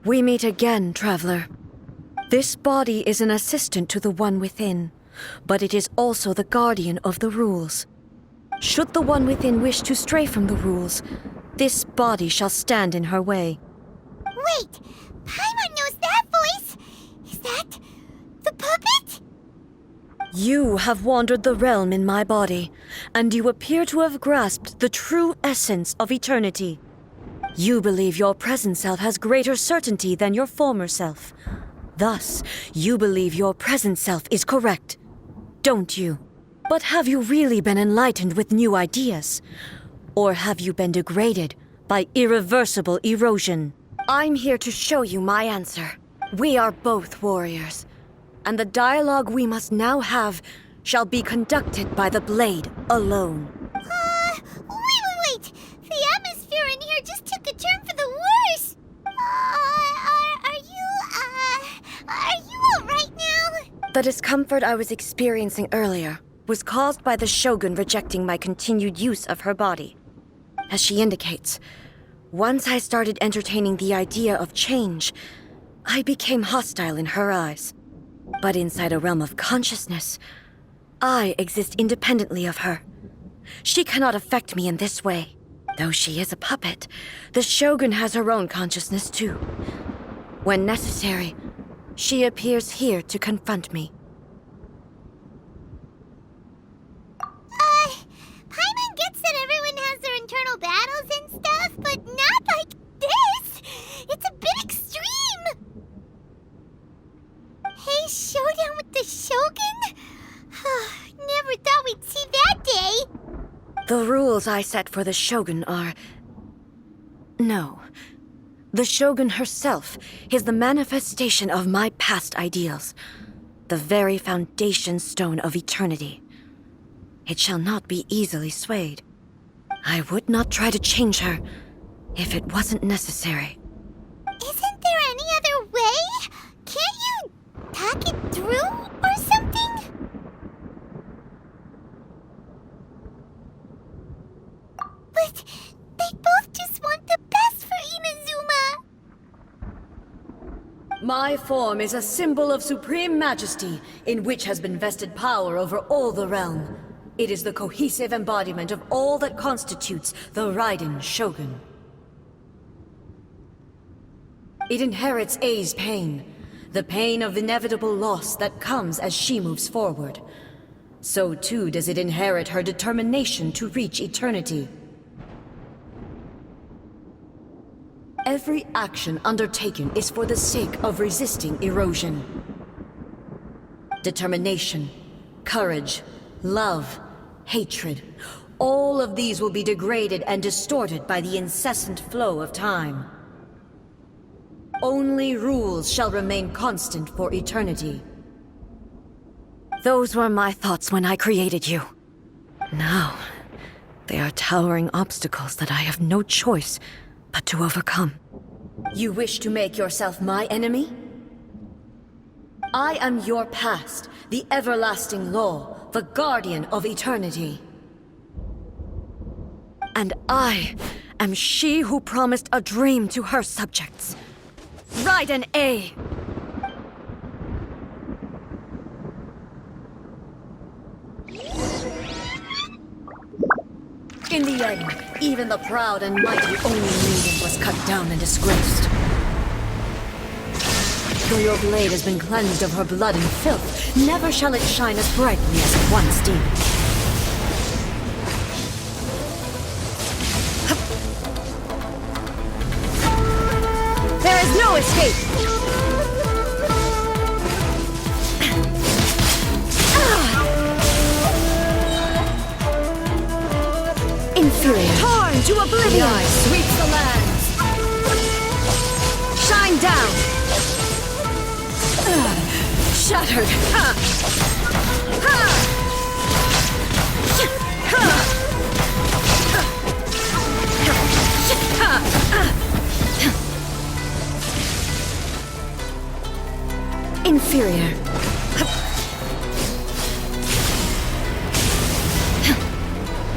We meet again, traveler. This body is an assistant to the One Within, but it is also the guardian of the rules. Should the One Within wish to stray from the rules, this body shall stand in her way. Wait! Paimon knows that voice! Is that the puppet? You have wandered the realm in my body, and you appear to have grasped the true essence of eternity. You believe your present self has greater certainty than your former self. Thus, you believe your present self is correct, don't you? But have you really been enlightened with new ideas? Or have you been degraded by irreversible erosion? I'm here to show you my answer. We are both warriors, and the dialogue we must now have shall be conducted by the blade alone. Wait! The atmosphere in here just took a turn for the worse! Are you alright now? The discomfort I was experiencing earlier was caused by the Shogun rejecting my continued use of her body. As she indicates, once I started entertaining the idea of change, I became hostile in her eyes. But inside a realm of consciousness, I exist independently of her. She cannot affect me in this way. Though she is a puppet, the Shogun has her own consciousness too. When necessary, she appears here to confront me. Paimon gets that everyone has their internal battles and stuff, but not like this! It's a bit extreme! Hey, showdown with the Shogun? Never thought we'd see that day! The rules I set for the Shogun are... No. The Shogun herself is the manifestation of my past ideals. The very foundation stone of eternity. It shall not be easily swayed. I would not try to change her if it wasn't necessary. Isn't there any other way? Can't you talk it through or something? But they both just want the best for Inazuma! My form is a symbol of supreme majesty, in which has been vested power over all the realm. It is the cohesive embodiment of all that constitutes the Raiden Shogun. It inherits Ei's pain, the pain of inevitable loss that comes as she moves forward. So too does it inherit her determination to reach eternity. Every action undertaken is for the sake of resisting erosion. Determination, courage, love, hatred, all of these will be degraded and distorted by the incessant flow of time. Only rules shall remain constant for eternity. Those were my thoughts when I created you. Now, they are towering obstacles that I have no choice but to overcome. You wish to make yourself my enemy? I am your past, the everlasting law, the guardian of eternity. And I am she who promised a dream to her subjects. Raiden A. In the end, even the proud and mighty Oni maiden was cut down and disgraced. Though your blade has been cleansed of her blood and filth, never shall it shine as brightly as it once did. There is no escape! Infuriate. Torn to oblivion! The eye sweeps the lands! Shine down! Shattered! Ha! Ha! Inferior.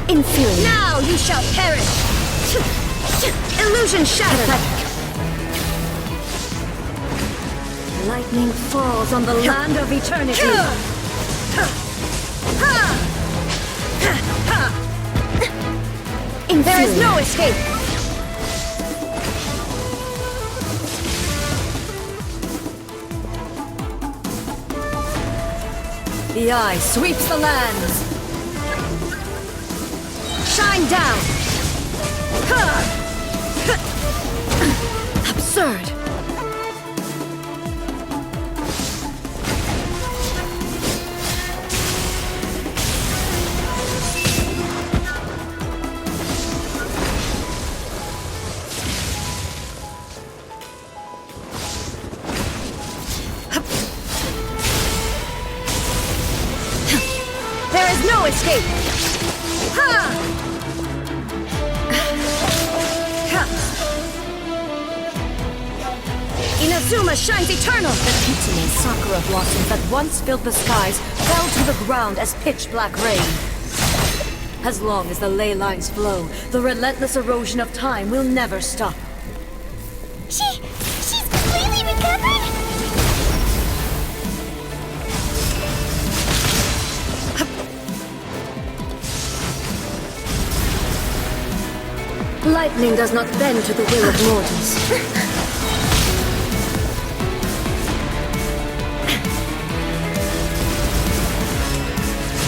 Inferior. Now you shall perish! Illusion shattered! Lightning falls on the land of eternity. There is no escape! The eye sweeps the lands. Shine down! Absurd! There is no escape! Inazuma shines eternal! The Kitsune sakura blossoms that once filled the skies fell to the ground as pitch-black rain. As long as the ley lines flow, the relentless erosion of time will never stop. She's completely recovered? Lightning does not bend to the will of mortals.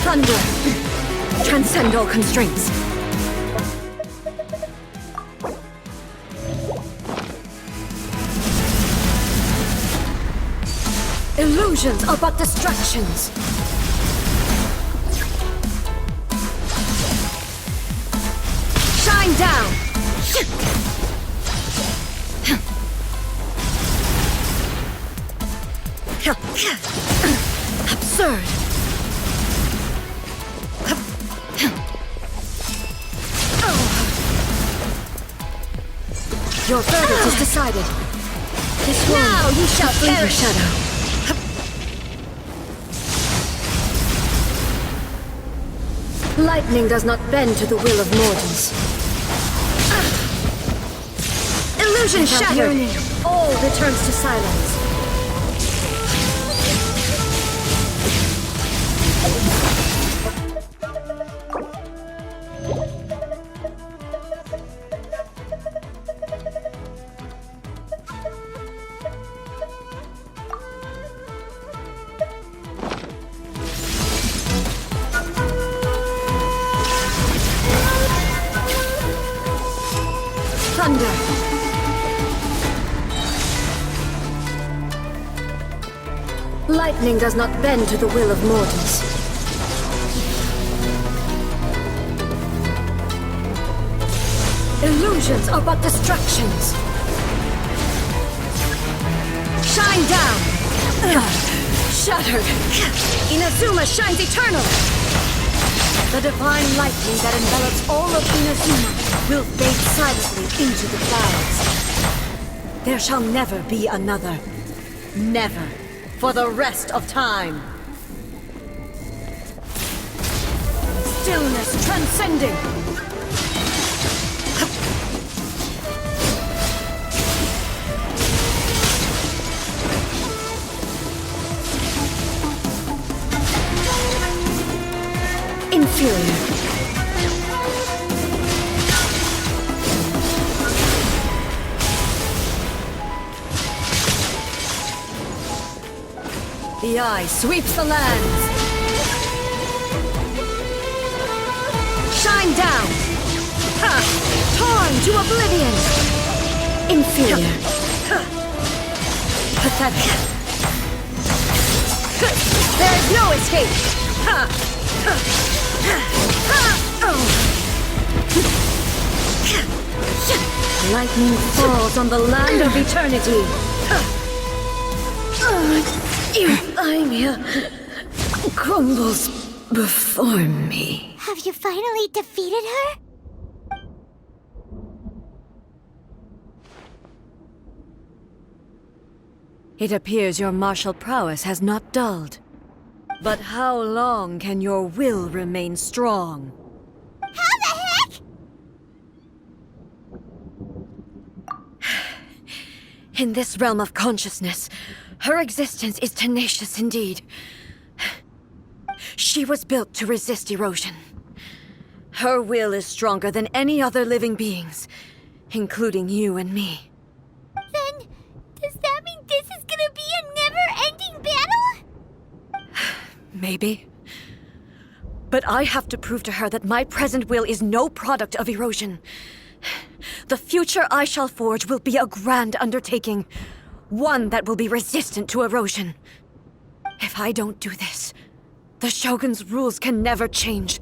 Thunder! Transcend all constraints. Illusions are but distractions. Shine down! Absurd! Your verdict is decided. This one, now you shall perish. Shadow. Lightning does not bend to the will of mortals. Illusion shattered. All returns to silence. Thunder! Lightning does not bend to the will of mortals. Illusions are but distractions. Shine down! Shattered! Inazuma shines eternal! The divine lightning that envelops all of Inazuma will fade silently into the clouds. There shall never be another. Never. For the rest of time. Stillness transcending. Inferior. The eye sweeps the lands. Shine down! Ha! Torn to oblivion! Inferior. Pathetic. There is no escape! Ha! Lightning falls on the land of eternity. Ymir crumbles before me. Have you finally defeated her? It appears your martial prowess has not dulled. But how long can your will remain strong? How the heck? In this realm of consciousness, Her existence is tenacious indeed. She was built to resist erosion. Her will is stronger than any other living being's, including you and me. Then, does that mean this is gonna be a never-ending battle? Maybe. But I have to prove to her that my present will is no product of erosion. The future I shall forge will be a grand undertaking, one that will be resistant to erosion. If I don't do this, the Shogun's rules can never change,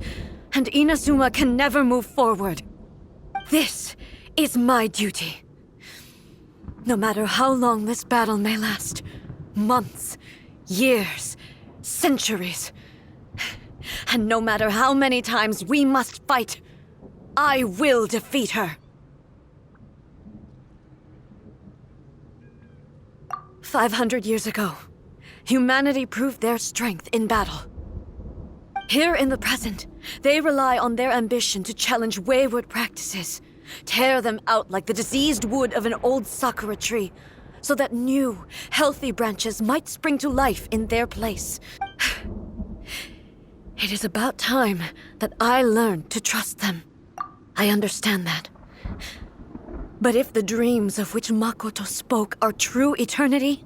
and Inazuma can never move forward. This is my duty. No matter how long this battle may last, months, years, centuries, and no matter how many times we must fight, I will defeat her. 500 years ago, humanity proved their strength in battle. Here in the present, they rely on their ambition to challenge wayward practices, tear them out like the diseased wood of an old sakura tree, so that new, healthy branches might spring to life in their place. It is about time that I learned to trust them. I understand that. But if the dreams of which Makoto spoke are true eternity,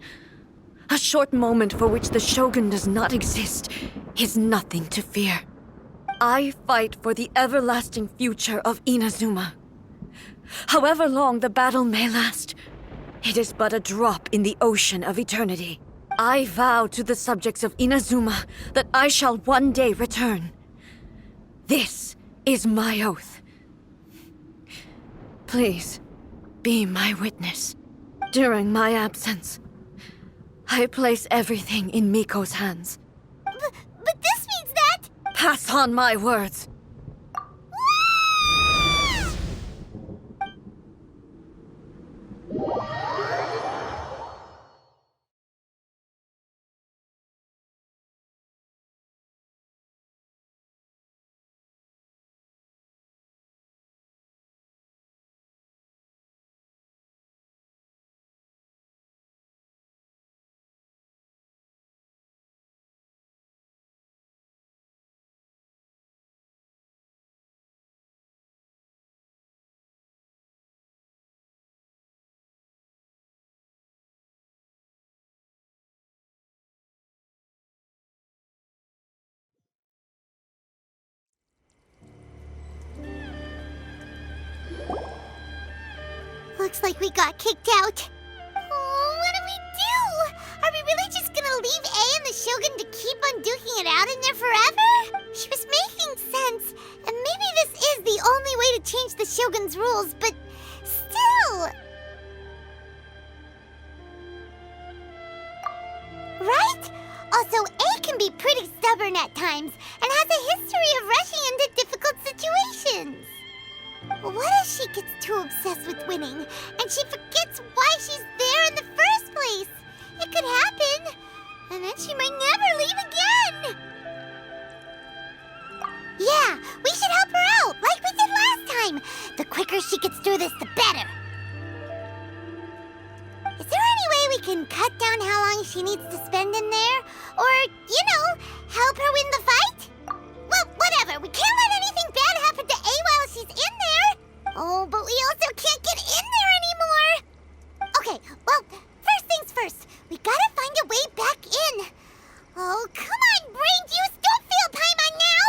a short moment for which the Shogun does not exist is nothing to fear. I fight for the everlasting future of Inazuma. However long the battle may last, it is but a drop in the ocean of eternity. I vow to the subjects of Inazuma that I shall one day return. This is my oath. Please, be my witness. During my absence, I place everything in Miko's hands. But this means that... Pass on my words. Looks like we got kicked out. Oh, what do we do? Are we really just gonna leave A and the Shogun to keep on duking it out in there forever? She was making sense, and maybe this is the only way to change the Shogun's rules, but still... Right? Also, A can be pretty stubborn at times, and has a history of rushing into difficult situations. What if she gets too obsessed with winning, and she forgets why she's there in the first place? It could happen, and then she might never leave again! Yeah, we should help her out, like we did last time! The quicker she gets through this, the better! Is there any way we can cut down how long she needs to spend in there? Or, you know, help her win the fight? Well, whatever, we can't let anything bad happen to A while she's in there! Oh, but we also can't get in there anymore! Okay, well, first things first, we gotta find a way back in. Oh, come on, brain juice, don't feel Paimon now!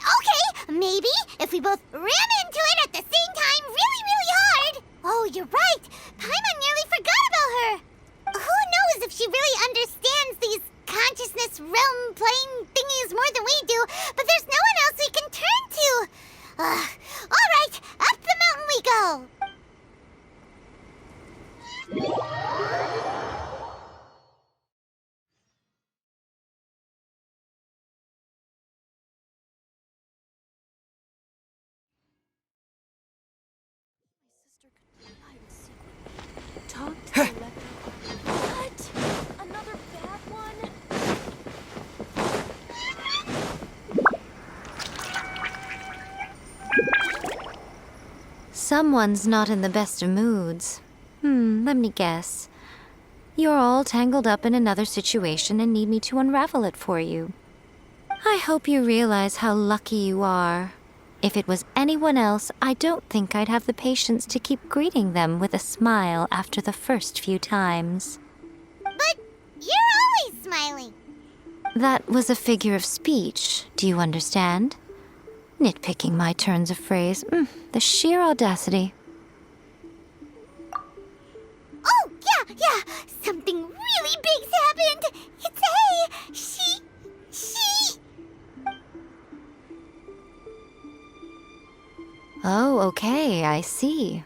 Okay, maybe if we both ram into it at the same time really, really hard. Oh, you're right, Paimon nearly forgot about her. Who knows if she really understands these consciousness realm plane thingies more than we do, but there's no one else we can turn to. All right, up the mountain we go. Talk to the leper. What? Another bad one? Someone's not in the best of moods. Let me guess. You're all tangled up in another situation and need me to unravel it for you. I hope you realize how lucky you are. If it was anyone else, I don't think I'd have the patience to keep greeting them with a smile after the first few times. But you're always smiling. That was a figure of speech, do you understand? Nitpicking my turns of phrase. The sheer audacity. Oh, yeah. Something really big's happened. It's A. She... Oh, okay, I see.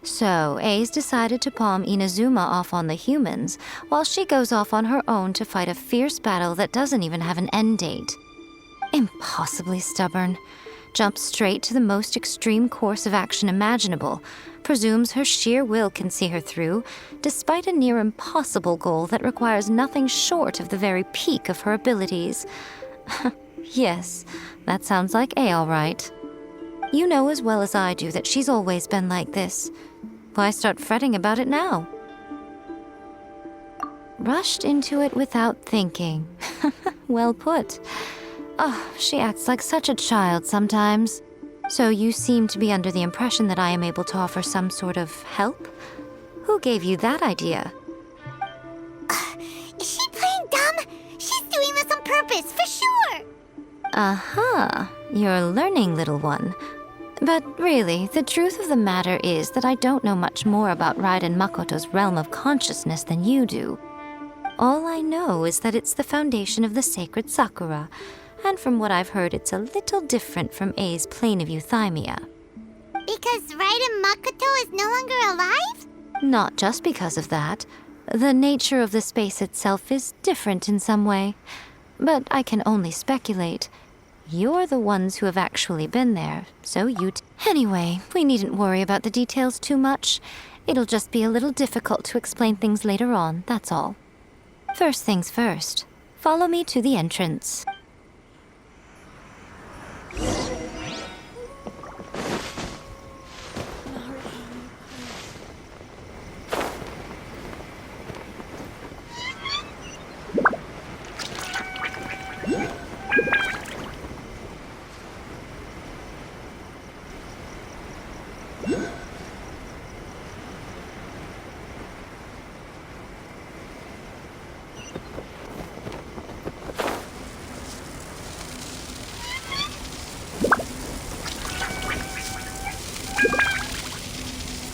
So, A's decided to palm Inazuma off on the humans, while she goes off on her own to fight a fierce battle that doesn't even have an end date. Impossibly stubborn. Jumps straight to the most extreme course of action imaginable, presumes her sheer will can see her through, despite a near impossible goal that requires nothing short of the very peak of her abilities. Yes, that sounds like A all right. You know as well as I do that she's always been like this. Why start fretting about it now? Rushed into it without thinking. Well put. Oh, she acts like such a child sometimes. So you seem to be under the impression that I am able to offer some sort of help? Who gave you that idea? Is she playing dumb? She's doing this on purpose, for sure. Aha, you're learning, little one. But really, the truth of the matter is that I don't know much more about Raiden Makoto's realm of consciousness than you do. All I know is that it's the foundation of the sacred Sakura, and from what I've heard, it's a little different from A's plane of euthymia. Because Raiden Makoto is no longer alive? Not just because of that. The nature of the space itself is different in some way. But I can only speculate. You're the ones who have actually been there, so Anyway, we needn't worry about the details too much. It'll just be a little difficult to explain things later on, that's all. First things first. Follow me to the entrance.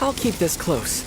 I'll keep this close.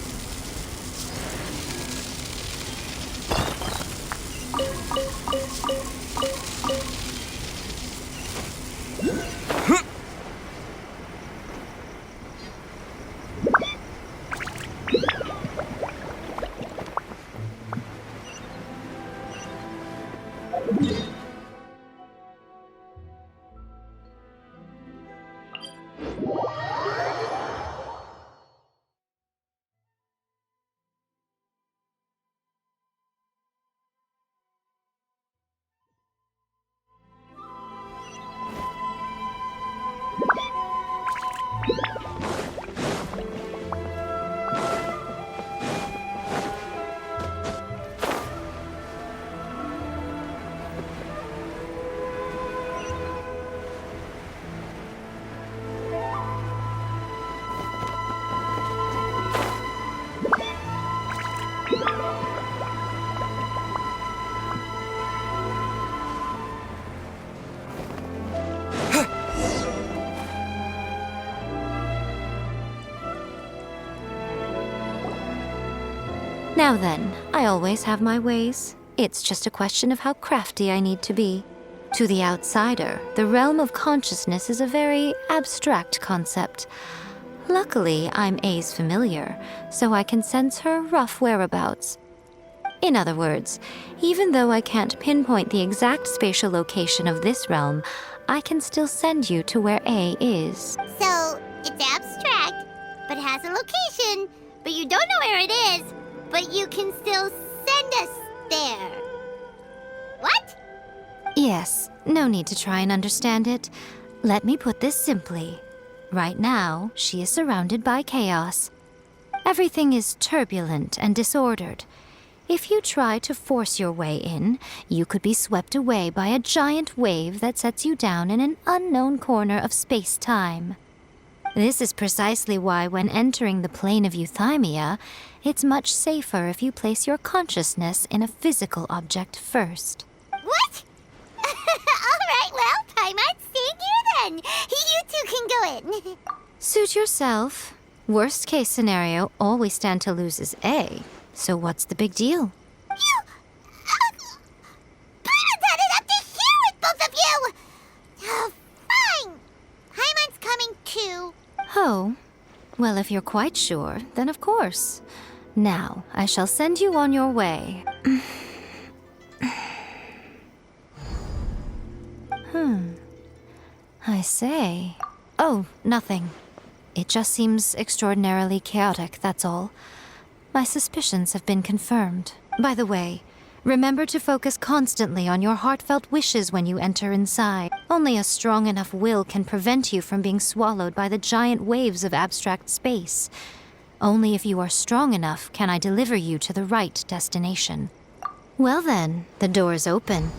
Now then, I always have my ways. It's just a question of how crafty I need to be. To the outsider, the realm of consciousness is a very abstract concept. Luckily, I'm A's familiar, so I can sense her rough whereabouts. In other words, even though I can't pinpoint the exact spatial location of this realm, I can still send you to where A is. So, it's abstract, but has a location, but you don't know where it is, but you can still send us there. What? Yes, no need to try and understand it. Let me put this simply. Right now, she is surrounded by chaos. Everything is turbulent and disordered. If you try to force your way in, you could be swept away by a giant wave that sets you down in an unknown corner of space-time. This is precisely why, when entering the plane of euthymia, it's much safer if you place your consciousness in a physical object first. What? Alright, well, Paimon, stay here then. You two can go in. Suit yourself. Worst case scenario, all we stand to lose is A. So what's the big deal? You... Paimon's had it up to here with both of you! Oh, fine. Paimon's coming too. Oh, well, if you're quite sure, then of course. Now, I shall send you on your way. I say. Oh, nothing. It just seems extraordinarily chaotic, that's all. My suspicions have been confirmed. By the way, remember to focus constantly on your heartfelt wishes when you enter inside. Only a strong enough will can prevent you from being swallowed by the giant waves of abstract space. Only if you are strong enough can I deliver you to the right destination. Well then, the door is open.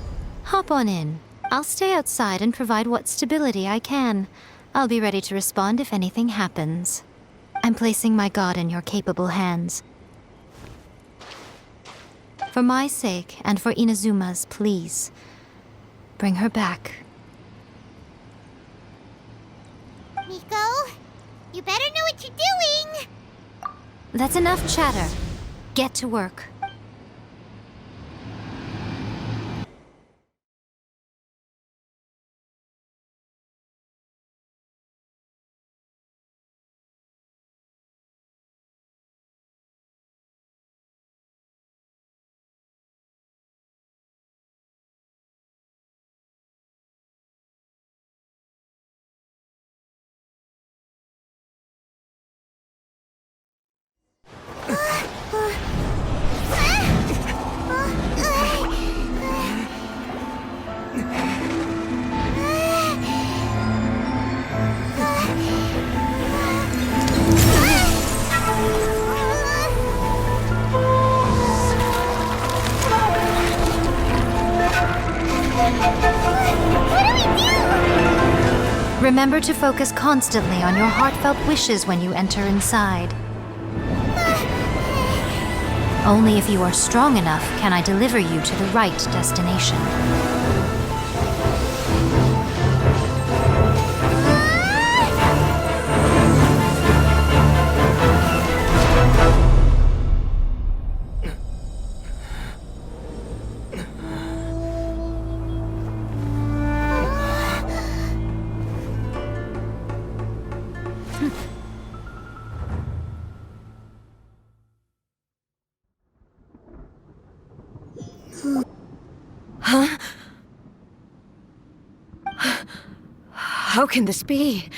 Hop on in. I'll stay outside and provide what stability I can. I'll be ready to respond if anything happens. I'm placing my god in your capable hands. For my sake, and for Inazuma's, please, bring her back. Miko, you better know what you're doing. That's enough chatter. Get to work. Remember to focus constantly on your heartfelt wishes when you enter inside. Only if you are strong enough can I deliver you to the right destination. How can this be?